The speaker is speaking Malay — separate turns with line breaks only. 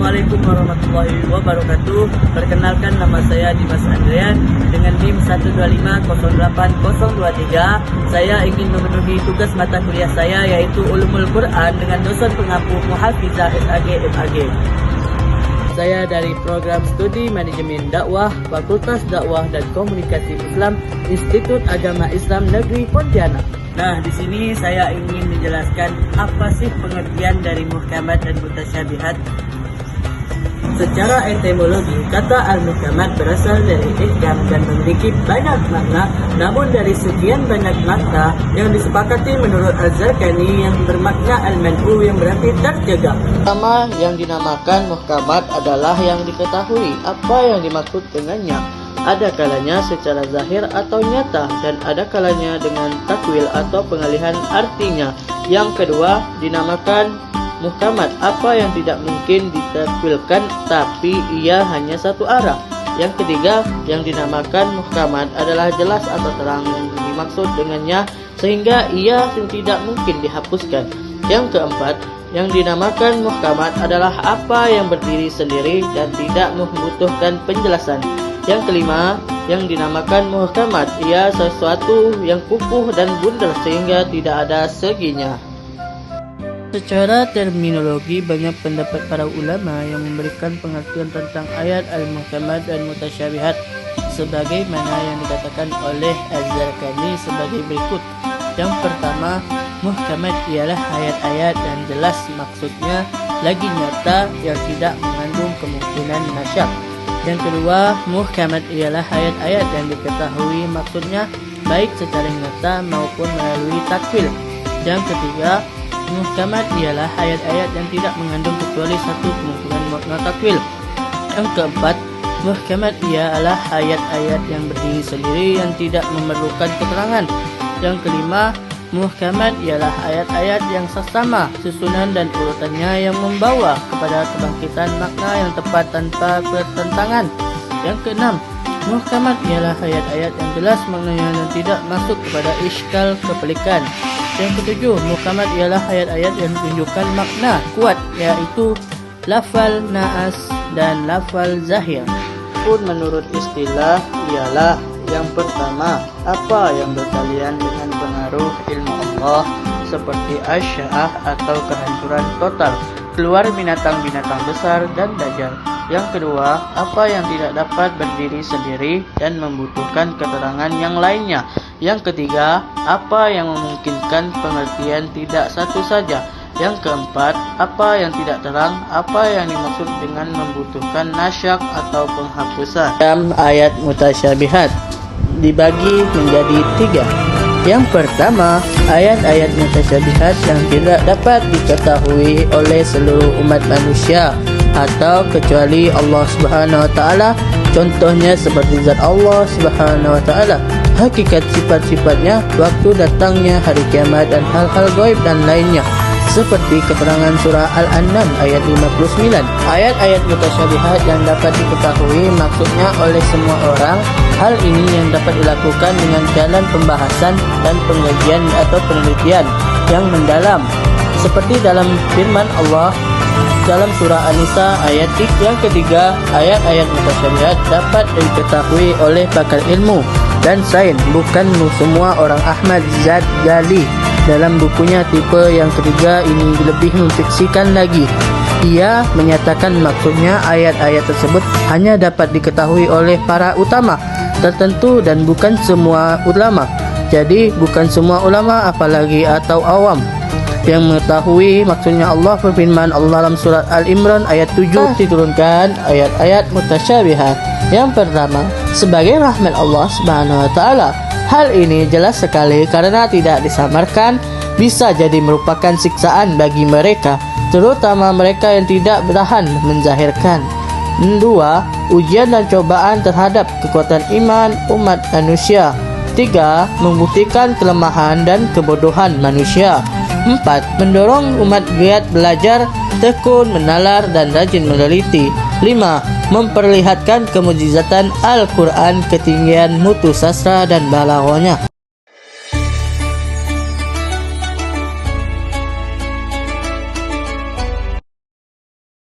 Assalamualaikum warahmatullahi wabarakatuh. Perkenalkan, nama saya Dimas Andrian dengan NIM 125080023. Saya ingin memenuhi tugas mata kuliah saya, yaitu Ulumul Quran dengan dosen pengampu Muhafizah SAG MAG. Saya dari program studi Manajemen Dakwah, Fakultas Dakwah dan Komunikasi Islam, Institut Agama Islam Negeri Pontianak. Nah, di sini saya ingin menjelaskan apa sih pengertian dari muhkamat dan mutasyabihat. Secara etimologi, kata al-muhkamat berasal dari ihkam dan memiliki banyak makna. Namun dari sekian banyak makna yang disepakati menurut Az-Zarkani yang bermakna al-man'u, yang berarti tercegah.
Pertama, yang dinamakan muhkamat adalah yang diketahui apa yang dimaksud dengannya. Ada kalanya secara zahir atau nyata, dan ada kalanya dengan takwil atau pengalihan artinya. Yang kedua, dinamakan muhkamat apa yang tidak mungkin ditakwilkan tapi ia hanya satu arah. Yang ketiga, yang dinamakan muhkamat adalah jelas atau terang yang dimaksud dengannya sehingga ia tidak mungkin dihapuskan. Yang keempat, yang dinamakan muhkamat adalah apa yang berdiri sendiri dan tidak membutuhkan penjelasan. Yang kelima, yang dinamakan muhkamat ia sesuatu yang kukuh dan bundar sehingga tidak ada seginya. Secara terminologi, banyak pendapat para ulama yang memberikan pengertian tentang ayat al-muhkamat dan mutasyabihat sebagaimana yang dikatakan oleh Az-Zarkani sebagai berikut. Yang pertama, muhkamat ialah ayat-ayat yang jelas maksudnya, lagi nyata, yang tidak mengandung kemungkinan nasyak. Yang kedua, muhkamat ialah ayat-ayat yang diketahui maksudnya baik secara nyata maupun melalui takwil. Yang ketiga, muhkamat ialah ayat-ayat yang tidak mengandung kecuali satu kemungkinan makna takwil. Yang keempat, muhkamat ialah ayat-ayat yang berdiri sendiri yang tidak memerlukan keterangan. Yang kelima, muhkamat ialah ayat-ayat yang sesama susunan dan urutannya yang membawa kepada kebangkitan makna yang tepat tanpa pertentangan. Yang keenam, muhkamat ialah ayat-ayat yang jelas maknanya dan tidak masuk kepada iskal kepelikan. Yang ketujuh, muhkamat ialah ayat-ayat yang menunjukkan makna kuat, yaitu lafal naas dan lafal zahir. Pun menurut istilah ialah yang pertama, apa yang berkalian dengan pengaruh ilmu Allah seperti asy'ah atau kehancuran total, keluar binatang-binatang besar dan dajjal. Yang kedua, apa yang tidak dapat berdiri sendiri dan membutuhkan keterangan yang lainnya. Yang ketiga, apa yang memungkinkan pengertian tidak satu saja. Yang keempat, apa yang tidak terang, apa yang dimaksud dengan membutuhkan nasyak atau penghapusan. Dalam ayat mutasyabihat dibagi menjadi tiga. Yang pertama, ayat-ayat mutasyabihat yang tidak dapat diketahui oleh seluruh umat manusia atau kecuali Allah Subhanahu wa taala. Contohnya seperti zat Allah Subhanahu wa taala, hakikat sifat-sifatnya, waktu datangnya hari kiamat dan hal-hal gaib dan lainnya. Seperti keterangan surah Al-An'am ayat 59. Ayat-ayat mutasyabihat yang dapat diketahui maksudnya oleh semua orang. Hal ini yang dapat dilakukan dengan jalan pembahasan dan pengajian atau penelitian yang mendalam. Seperti dalam firman Allah dalam surah An-Nisa ayat 3. Yang ketiga, ayat-ayat mutasyabihat dapat diketahui oleh pakar ilmu dan sains, bukan semua orang. Ahmad Zad-Ghali dalam bukunya Tipe yang ketiga ini lebih memfiksikan lagi. Ia menyatakan maksudnya ayat-ayat tersebut hanya dapat diketahui oleh para ulama tertentu dan bukan semua ulama. Jadi bukan semua ulama apalagi atau awam yang mengetahui maksudnya. Allah berfirman Allah dalam surat Al-Imran ayat 7 diturunkan ayat-ayat mutasyabihat. Yang pertama, sebagai rahmat Allah Subhanahu wa taala. Hal ini jelas sekali karena tidak disamarkan, bisa jadi merupakan siksaan bagi mereka, terutama mereka yang tidak bertahan menzahirkan. 2. Ujian dan cobaan terhadap kekuatan iman umat manusia. 3. Membuktikan kelemahan dan kebodohan manusia. 4. Mendorong umat giat belajar, tekun, menalar, dan rajin meneliti. 5. Memperlihatkan kemujizatan Al-Quran, ketinggian mutu sastra dan balaghahnya.